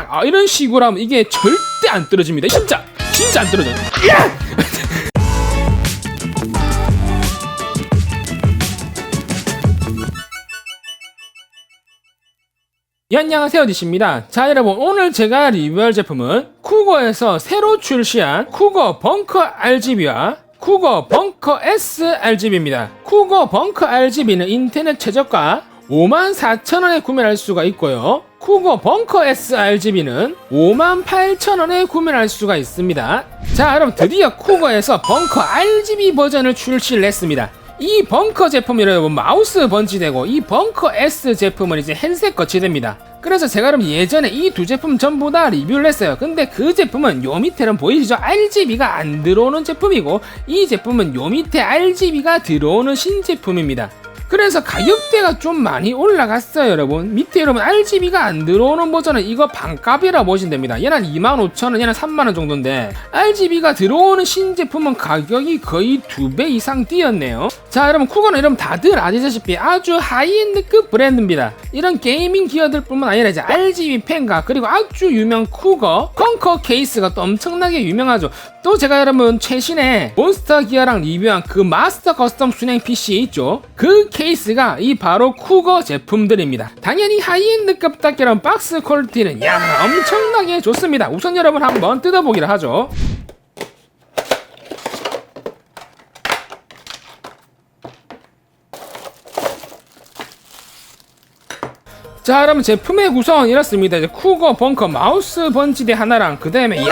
딱 이런 식으로 하면 이게 절대 안 떨어집니다. 진짜 안 떨어져요. 예, 안녕하세요, 디시입니다. 자, 여러분, 오늘 제가 리뷰할 제품은 쿠거에서 새로 출시한 쿠거 벙커 RGB와 쿠거 벙커 S RGB입니다. 쿠거 벙커 RGB는 인터넷 최저가 54,000원에 구매할 수가 있고요. 쿠거 벙커 S RGB는 58,000원에 구매할 수가 있습니다. 자, 여러분, 드디어 쿠거에서 벙커 RGB 버전을 출시를 했습니다. 이 벙커 제품이 여러분 마우스 번지되고, 이 벙커 S 제품은 이제 핸드셋 거치대입니다. 그래서 제가 여러분 예전에 이 두 제품 전부 다 리뷰를 했어요. 근데 그 제품은 요 밑에는 보이시죠? RGB가 안 들어오는 제품이고, 이 제품은 요 밑에 RGB가 들어오는 신제품입니다. 그래서 가격대가 좀 많이 올라갔어요, 여러분. 밑에 여러분 RGB가 안 들어오는 버전은 이거 반값이라 보시면 됩니다. 얘는 25,000원, 얘는 3만원 정도인데, RGB가 들어오는 신제품은 가격이 거의 2배 이상 뛰었네요. 자, 여러분, 쿠거는 여러분 다들 아시다시피 아주 하이엔드급 브랜드입니다. 이런 게이밍 기어들 뿐만 아니라 이제 RGB 펜과 그리고 아주 유명 쿠거 벙커 케이스가 또 엄청나게 유명하죠. 또 제가 여러분 최신에 몬스터 기어랑 리뷰한 그 마스터 커스텀 순행 PC 있죠? 그 케이스가 이 바로 쿠거 제품들입니다. 당연히 하이엔드급답게 이런 박스 퀄리티는 엄청나게 좋습니다. 우선 여러분 한번 뜯어보기로 하죠. 자, 여러분 제품의 구성은 이렇습니다. 이제 쿠거 벙커 마우스 번지대 하나랑, 그 다음에 이게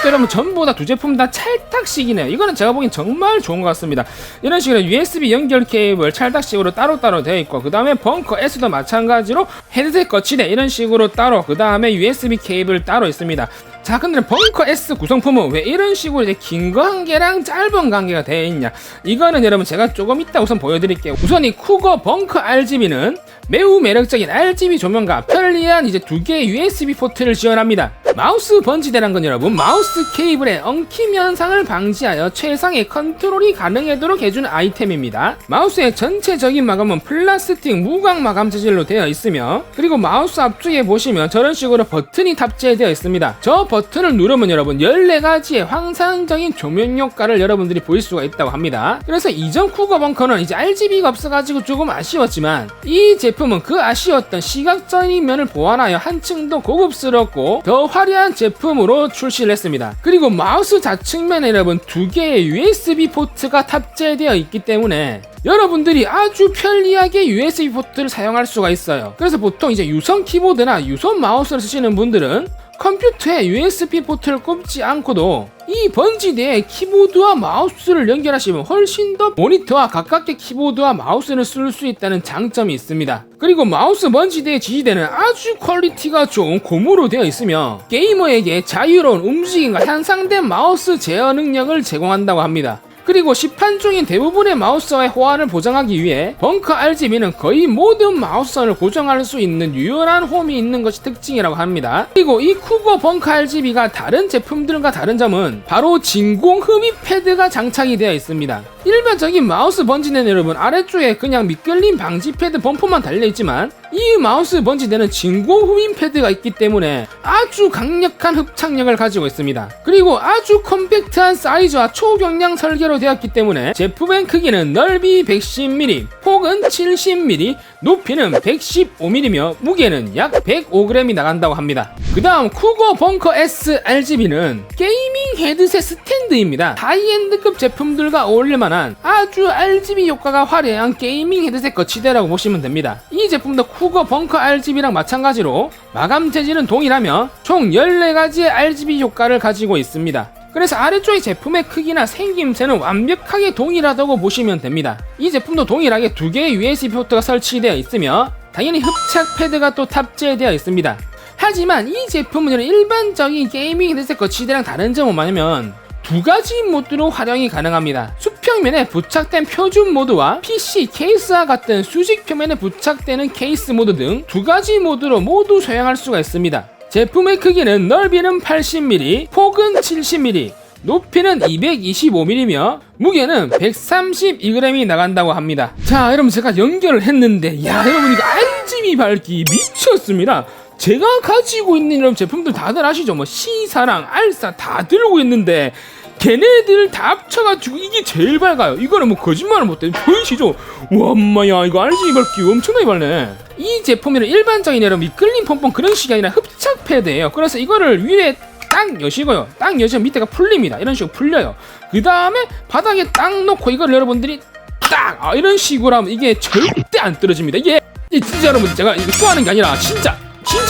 또 여러분 전부 다 두 제품 다 찰딱식이네요. 이거는 제가 보기엔 정말 좋은 것 같습니다. 이런 식으로 USB 연결 케이블 찰딱식으로 따로따로 되어 있고, 그 다음에 벙커 S도 마찬가지로 헤드셋 거치대 이런 식으로 따로, 그 다음에 USB 케이블 따로 있습니다. 자, 근데 벙커 S 구성품은 왜 이런 식으로 이제 긴 거 한 개랑 짧은 거 한 개가 되어 있냐? 이거는 여러분 제가 조금 이따 우선 보여드릴게요. 우선 이 쿠거 벙커 RGB는 매우 매력적인 RGB 조명과 편리한 이제 두 개의 USB 포트를 지원합니다. 마우스 번지대란 건 여러분 마우스 케이블의 엉킴 현상을 방지하여 최상의 컨트롤이 가능하도록 해주는 아이템입니다. 마우스의 전체적인 마감은 플라스틱 무광 마감 재질로 되어 있으며, 그리고 마우스 앞쪽에 보시면 저런 식으로 버튼이 탑재되어 있습니다. 저 버튼을 누르면 여러분 14가지의 환상적인 조명 효과를 여러분들이 보일 수가 있다고 합니다. 그래서 이전 쿠거 벙커는 이제 RGB가 없어가지고 조금 아쉬웠지만, 이 제품은 그 아쉬웠던 시각적인 면을 보완하여 한층 더 고급스럽고 더 화려한 제품으로 출시를 했습니다. 그리고 마우스 좌측면에 여러분 두 개의 USB 포트가 탑재되어 있기 때문에 여러분들이 아주 편리하게 USB 포트를 사용할 수가 있어요. 그래서 보통 이제 유선 키보드나 유선 마우스를 쓰시는 분들은 컴퓨터에 USB 포트를 꼽지 않고도 이 번지대에 키보드와 마우스를 연결하시면 훨씬 더 모니터와 가깝게 키보드와 마우스를 쓸 수 있다는 장점이 있습니다. 그리고 마우스 번지대의 지지대는 아주 퀄리티가 좋은 고무로 되어 있으며 게이머에게 자유로운 움직임과 향상된 마우스 제어 능력을 제공한다고 합니다. 그리고 시판중인 대부분의 마우스와의 호환을 보장하기 위해 벙커 RGB는 거의 모든 마우스선을 고정할 수 있는 유연한 홈이 있는 것이 특징이라고 합니다. 그리고 이 쿠거 벙커 RGB가 다른 제품들과 다른 점은 바로 진공 흡입 패드가 장착이 되어 있습니다. 일반적인 마우스 번지대는 여러분 아래쪽에 그냥 미끌림 방지 패드 범퍼만 달려있지만, 이 마우스 번지대는 진공 흡입 패드가 있기 때문에 아주 강력한 흡착력을 가지고 있습니다. 그리고 아주 컴팩트한 사이즈와 초경량 설계로 되었기 때문에 제품의 크기는 넓이 110mm, 폭은 70mm, 높이는 115mm며 무게는 약 105g이 나간다고 합니다. 그 다음 쿠거 벙커 S RGB는 게이밍 헤드셋 스탠드입니다. 하이엔드급 제품들과 어울릴만한 아주 RGB 효과가 화려한 게이밍 헤드셋 거치대라고 보시면 됩니다. 이 제품도 쿠거 벙커 RGB랑 마찬가지로 마감 재질은 동일하며 총 14가지의 RGB 효과를 가지고 있습니다. 그래서 아래쪽의 제품의 크기나 생김새는 완벽하게 동일하다고 보시면 됩니다. 이 제품도 동일하게 두 개의 USB 포트가 설치되어 있으며 당연히 흡착 패드가 또 탑재되어 있습니다. 하지만 이 제품은 일반적인 게이밍 헤드셋 거치대랑 다른 점은 뭐냐면 두 가지 모드로 활용이 가능합니다. 수평면에 부착된 표준 모드와 PC 케이스와 같은 수직 표면에 부착되는 케이스 모드 등 두 가지 모드로 모두 사용할 수가 있습니다. 제품의 크기는 넓이는 80mm, 폭은 70mm, 높이는 225mm며 무게는 132g이 나간다고 합니다. 자, 여러분 제가 연결을 했는데 여러분 이거 RGB 밝기 미쳤습니다. 제가 가지고 있는 이런 제품들 다들 아시죠? 뭐 C사랑 알싸 다 들고 있는데 걔네들 다 합쳐가지고 이게 제일 밝아요. 이거는 뭐 거짓말을 못해. 보이시죠? 와 엄마야, 이거 RGB 밝기 엄청나게 밝네. 이 제품이랑 일반적인 여러분 미끌림 pompom 그런 식이 아니라 흡착 패드예요. 그래서 이거를 위에 딱 여시고요, 딱 여시면 밑에가 풀립니다. 이런 식으로 풀려요. 그 다음에 바닥에 딱 놓고 이걸 여러분들이 딱 이런 식으로 하면 이게 절대 안 떨어집니다. 이게 진짜 여러분, 제가 이거 좋아하는 게 아니라 진짜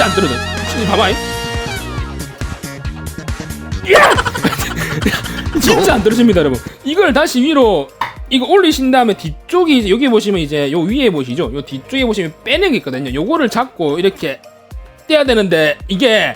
안 떨어져요. 봐봐. 진짜 안 떨어집니다, 여러분. 이걸 다시 위로 이거 올리신 다음에 뒤쪽이 이제 여기 보시면 이제 요 위에 보시죠? 요 뒤쪽에 보시면 빼는 게 있거든요. 요거를 잡고 이렇게 떼야 되는데 이게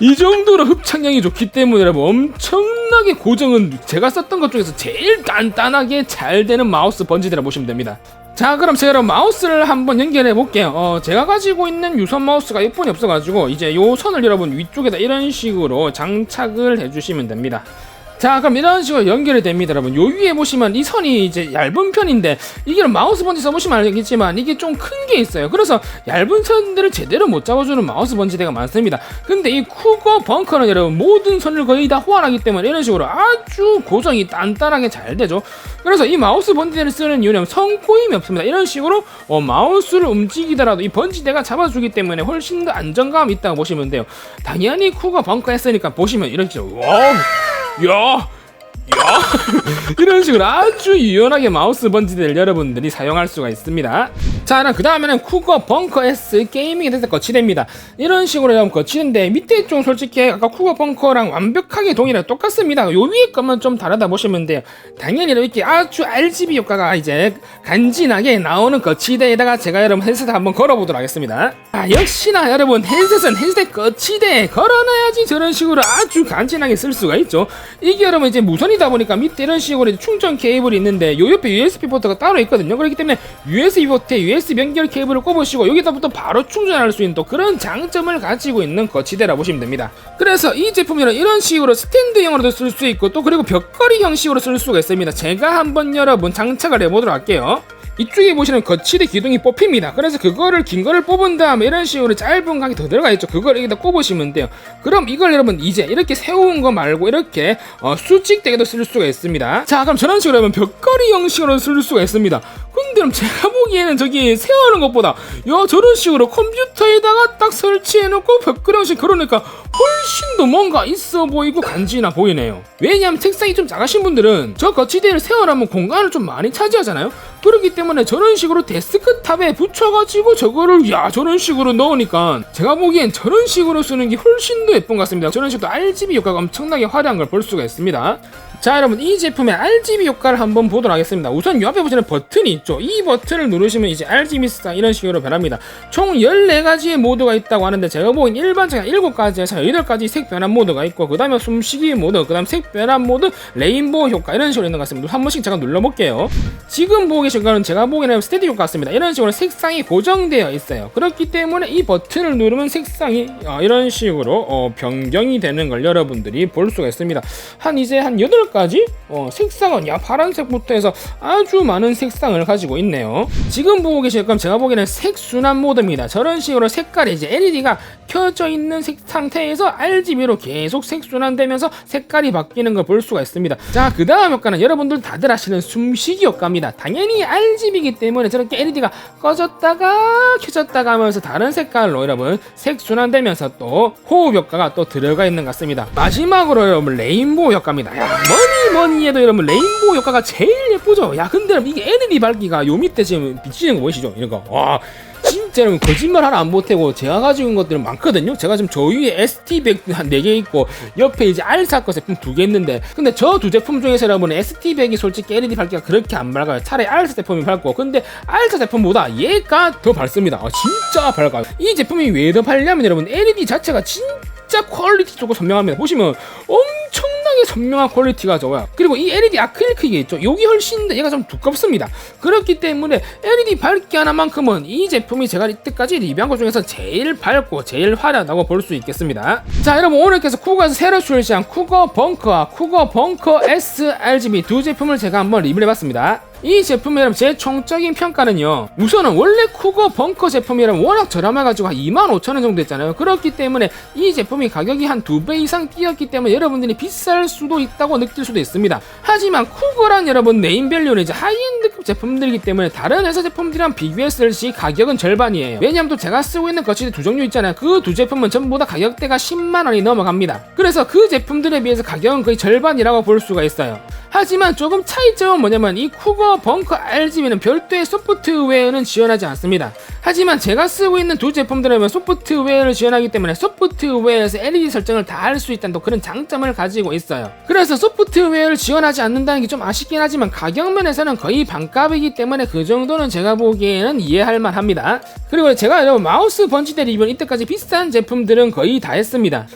이 정도로 흡착력이 좋기 때문에 여러분 엄청나게 고정은 제가 썼던 것 중에서 제일 단단하게 잘 되는 마우스 번지대라 보시면 됩니다. 자, 그럼 제가 여러분 마우스를 한번 연결해 볼게요. 제가 가지고 있는 유선 마우스가 이뿐이 없어가지고 이제 요 선을 여러분 위쪽에다 이런 식으로 장착을 해주시면 됩니다. 자, 그럼 이런 식으로 연결이 됩니다, 여러분. 요 위에 보시면 이 선이 이제 얇은 편인데 이게 마우스 번지 써보시면 알겠지만 이게 좀 큰 게 있어요. 그래서 얇은 선들을 제대로 못 잡아주는 마우스 번지대가 많습니다. 근데 이 쿠거 벙커는 여러분 모든 선을 거의 다 호환하기 때문에 이런 식으로 아주 고정이 단단하게 잘 되죠. 그래서 이 마우스 번지대를 쓰는 이유는 성코임이 없습니다. 이런 식으로 마우스를 움직이더라도 이 번지대가 잡아주기 때문에 훨씬 더 안정감이 있다고 보시면 돼요. 당연히 쿠거 벙커 했으니까 보시면 이런 식으로 와우, 야 이런 식으로 아주 유연하게 마우스 번지대를 여러분들이 사용할 수가 있습니다. 자, 그럼 그 다음에는 쿠거 벙커 S 게이밍에 대해서 거치대입니다. 이런 식으로 여러분 거치는데 밑에 쪽 솔직히 아까 쿠거 벙커랑 완벽하게 동일하게 똑같습니다. 요 위에 것만 좀 다르다 보시면 돼요. 당연히 이렇게 아주 RGB 효과가 이제 간지나게 나오는 거치대에다가 제가 여러분 헤드셋 한번 걸어보도록 하겠습니다. 역시나 여러분 헤드셋 거치대에 걸어놔야지 저런 식으로 아주 간지나게 쓸 수가 있죠. 이게 여러분 이제 무선이다 보니까 밑에 이런 식으로 충전 케이블이 있는데 요 옆에 USB 포트가 따로 있거든요. 그렇기 때문에 USB 포트에 USB 연결 케이블을 꼽으시고 여기다부터 바로 충전할 수 있는 또 그런 장점을 가지고 있는 거치대라 보시면 됩니다. 그래서 이 제품이랑 이런 식으로 스탠드형으로도 쓸 수 있고 또 그리고 벽걸이 형식으로 쓸 수가 있습니다. 제가 한번 여러분 장착을 해보도록 할게요. 이쪽에 보시면 거치대 기둥이 뽑힙니다. 그래서 그거를 긴 거를 뽑은 다음에 이런 식으로 짧은 각이 더 들어가 있죠. 그걸 여기다 꼽으시면 돼요. 그럼 이걸 여러분 이제 이렇게 세운 거 말고 이렇게 수직되게도 쓸 수가 있습니다. 자, 그럼 저런 식으로 하면 벽걸이 형식으로 쓸 수가 있습니다. 근데 그럼 제가 보기에는 저기 세우는 것보다 저런 식으로 컴퓨터에다가 딱 설치해놓고 벽걸이 형식 걸어놓으니까 훨씬 더 뭔가 있어 보이고 간지나 보이네요. 왜냐하면 책상이 좀 작으신 분들은 저 거치대를 세워놓으면 공간을 좀 많이 차지하잖아요. 그렇기 때문에 저런 식으로 데스크탑에 붙여가지고 저거를 저런 식으로 넣으니까 제가 보기엔 저런 식으로 쓰는 게 훨씬 더 예쁜 것 같습니다. 저런 식으로 RGB 효과가 엄청나게 화려한 걸 볼 수가 있습니다. 자, 여러분 이 제품의 RGB 효과를 한번 보도록 하겠습니다. 우선 이 앞에 보시는 버튼이 있죠. 이 버튼을 누르시면 이제 RGB 색상 이런 식으로 변합니다. 총 14가지의 모드가 있다고 하는데 제가 보기엔 일반적인 7가지에서 8가지 색 변환 모드가 있고 그 다음에 숨쉬기 모드, 그 다음 색 변환 모드, 레인보우 효과 이런 식으로 있는 것 같습니다. 한 번씩 제가 눌러볼게요. 지금 보고 계신 거는 제가 보기에는 스테디 효과 같습니다. 이런 식으로 색상이 고정되어 있어요. 그렇기 때문에 이 버튼을 누르면 색상이 이런 식으로 변경이 되는 걸 여러분들이 볼 수가 있습니다. 이제 한 8가지 색상은 파란색부터 해서 아주 많은 색상을 가지고 있네요. 지금 보고 계실 건 제가 보기에는 색순환 모드입니다. 저런 식으로 색깔이 이제 LED가 켜져 있는 상태에서 RGB로 계속 색순환되면서 색깔이 바뀌는 걸 볼 수가 있습니다. 자, 그 다음 효과는 여러분들 다들 아시는 숨쉬기 효과입니다. 당연히 RGB이기 때문에 저렇게 LED가 꺼졌다가 켜졌다가 하면서 다른 색깔로 여러분 색순환되면서 또 호흡 효과가 또 들어가 있는 것 같습니다. 마지막으로 여러분 레인보우 효과입니다. 뭐니 해도 여러분 레인보우 효과가 제일 예쁘죠. 근데 여러분 이게 LED 밝기가 요 밑에 지금 비치는 거 보이시죠? 이거 진짜 여러분 거짓말 하나 안 보태고 제가 가지고 있는 것들은 많거든요. 제가 지금 저 위에 ST100 한 4개 있고 옆에 이제 알사 거 제품 2개 있는데 근데 저 두 제품 중에서 여러분 ST100이 솔직히 LED 밝기가 그렇게 안 밝아요. 차라리 알사 제품이 밝고 근데 알사 제품보다 얘가 더 밝습니다. 진짜 밝아요. 이 제품이 왜 더 밝냐면 여러분 LED 자체가 진짜 퀄리티 좋고 선명합니다. 보시면 엄청나게 선명한 퀄리티가 좋아요. 그리고 이 LED 아크릴크 이게 있죠. 여기 훨씬 더 얘가 좀 두껍습니다. 그렇기 때문에 LED 밝기 하나만큼은 이 제품이 제가 이때까지 리뷰한 것 중에서 제일 밝고 제일 화려하다고 볼 수 있겠습니다. 자, 여러분 오늘께서 쿠거에서 새로 출시한 쿠거 벙커와 쿠거 벙커 S RGB 두 제품을 제가 한번 리뷰를 해봤습니다. 이 제품의 여러분 제 총적인 평가는요, 우선은 원래 쿠거 벙커 제품이라면 워낙 저렴해가지고 한 25,000원 정도 했잖아요. 그렇기 때문에 이 제품이 가격이 한 2배 이상 뛰었기 때문에 여러분들이 비쌀 수도 있다고 느낄 수도 있습니다. 하지만 쿠거란 여러분 네임밸류는 이제 하이엔드급 제품들이기 때문에 다른 회사 제품들이랑 비교했을 시 가격은 절반이에요. 왜냐하면 또 제가 쓰고 있는 거치대 두 종류 있잖아요. 그 두 제품은 전부 다 가격대가 10만원이 넘어갑니다. 그래서 그 제품들에 비해서 가격은 거의 절반이라고 볼 수가 있어요. 하지만 조금 차이점은 뭐냐면 이 쿠거 벙커 RGB는 별도의 소프트웨어는 지원하지 않습니다. 하지만 제가 쓰고 있는 두 제품들은 소프트웨어를 지원하기 때문에 소프트웨어에서 LED 설정을 다 할 수 있다는 또 그런 장점을 가지고 있어요. 그래서 소프트웨어를 지원하지 않는다는 게 좀 아쉽긴 하지만 가격 면에서는 거의 반값이기 때문에 그 정도는 제가 보기에는 이해할 만합니다. 그리고 제가 여러분 마우스 번지대 리뷰는 이때까지 비싼 제품들은 거의 다 했습니다.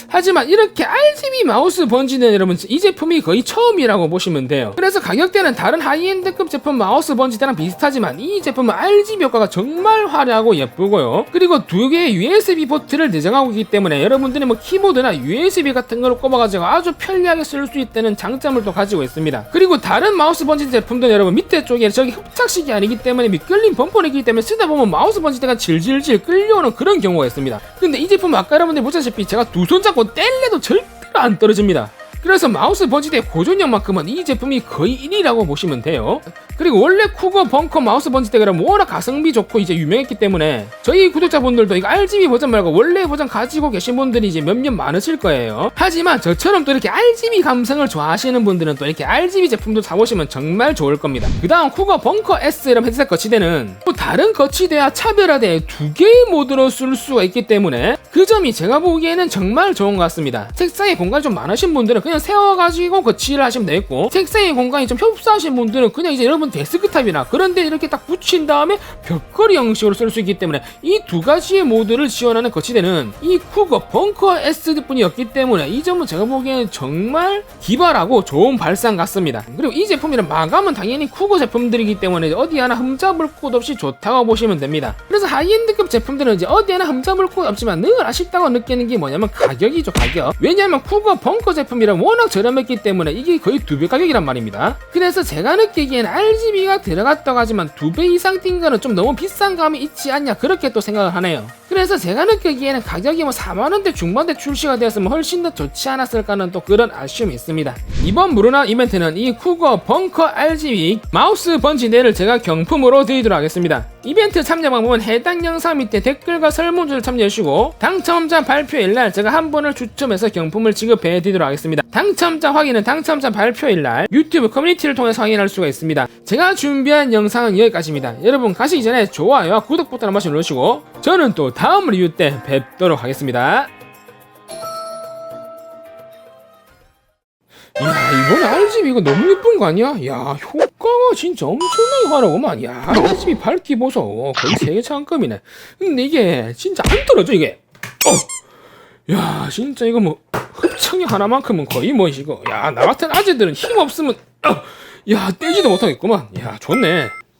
하지만 이렇게 RGB 마우스 번지는 여러분 이 제품이 거의 처음이라고 보시면 돼요. 그래서 가격대는 다른 하이엔드급 제품 마우스 번지대랑 비슷하지만 이 제품은 RGB 효과가 정말 화려하고 예쁘고요. 그리고 두 개의 USB 포트를 내장하고 있기 때문에 여러분들이 뭐 키보드나 USB 같은 걸 꼽아가지고 아주 편리하게 쓸 수 있다는 장점을 또 가지고 있습니다. 그리고 다른 마우스 번지대 제품들은 여러분 밑에 쪽에 저기 흡착식이 아니기 때문에 미끌린 범퍼이기 때문에 쓰다 보면 마우스 번지대가 질질질 끌려오는 그런 경우가 있습니다. 근데 이 제품은 아까 여러분들이 보셨다시피 제가 두 손 잡고 뗄래도 절대로 안 떨어집니다. 그래서 마우스 번지대 고전력만큼은 이 제품이 거의 1위라고 보시면 돼요. 그리고 원래 쿠거 벙커 마우스 번지대가 워낙 가성비 좋고 이제 유명했기 때문에 저희 구독자분들도 이거 RGB 버전 말고 원래 버전 가지고 계신 분들이 이제 몇몇 많으실 거예요. 하지만 저처럼 또 이렇게 RGB 감성을 좋아하시는 분들은 또 이렇게 RGB 제품도 사보시면 정말 좋을 겁니다. 그 다음 쿠거 벙커 S라는 헤드셋 거치대는 또 다른 거치대와 차별화돼 두 개의 모드로 쓸 수가 있기 때문에 그 점이 제가 보기에는 정말 좋은 것 같습니다. 책상에 공간이 좀 많으신 분들은 그냥 세워가지고 거치를 하시면 되겠고, 책상에 공간이 좀 협소하신 분들은 그냥 이제 여러분 데스크탑이나 그런데 이렇게 딱 붙인 다음에 벽걸이 형식으로 쓸 수 있기 때문에 이 두 가지의 모드를 지원하는 거치대는 이 쿠거 벙커 S뿐이었기 때문에 이 점은 제가 보기에는 정말 기발하고 좋은 발상 같습니다. 그리고 이 제품이랑 마감은 당연히 쿠거 제품들이기 때문에 어디 하나 흠잡을 곳 없이 좋다고 보시면 됩니다. 그래서 하이엔드급 제품들은 이제 어디 하나 흠잡을 곳 없지만 늘 아쉽다고 느끼는 게 뭐냐면 가격이죠, 가격. 왜냐하면 쿠거 벙커 제품이랑 워낙 저렴했기 때문에 이게 거의 2배 가격이란 말입니다. 그래서 제가 느끼기엔 RGB가 들어갔다고 하지만 2배 이상 뛴 거는 좀 너무 비싼 감이 있지 않냐 그렇게 또 생각을 하네요. 그래서 제가 느끼기에는 가격이 뭐 4만원대 중반대 출시가 되었으면 훨씬 더 좋지 않았을까는 또 그런 아쉬움이 있습니다. 이번 무료나 이벤트는 이 쿠거 벙커 RGB 마우스 번지대를 제가 경품으로 드리도록 하겠습니다. 이벤트 참여 방법은 해당 영상 밑에 댓글과 설문조를 참여해주시고 당첨자 발표일날 제가 한 분을 추첨해서 경품을 지급해 드리도록 하겠습니다. 당첨자 확인은 당첨자 발표일날 유튜브 커뮤니티를 통해서 확인할 수가 있습니다. 제가 준비한 영상은 여기까지입니다. 여러분 가시기 전에 좋아요와 구독 버튼 한 번씩 누르시고 저는 또 다음 리뷰 때 뵙도록 하겠습니다. 야, 이번에 RGB 이거 너무 예쁜 거 아니야? 야, 효과가 진짜 엄청나게 화려구만. 야, RGB 밝기 보소. 거의 세계 차원급이네. 근데 이게 진짜 안 떨어져, 이게. 야, 진짜 이거 뭐 흡착이 하나만큼은 거의 뭐 이거. 야, 나 같은 아재들은 힘 없으면 야, 떼지도 못하겠구만. 야, 좋네.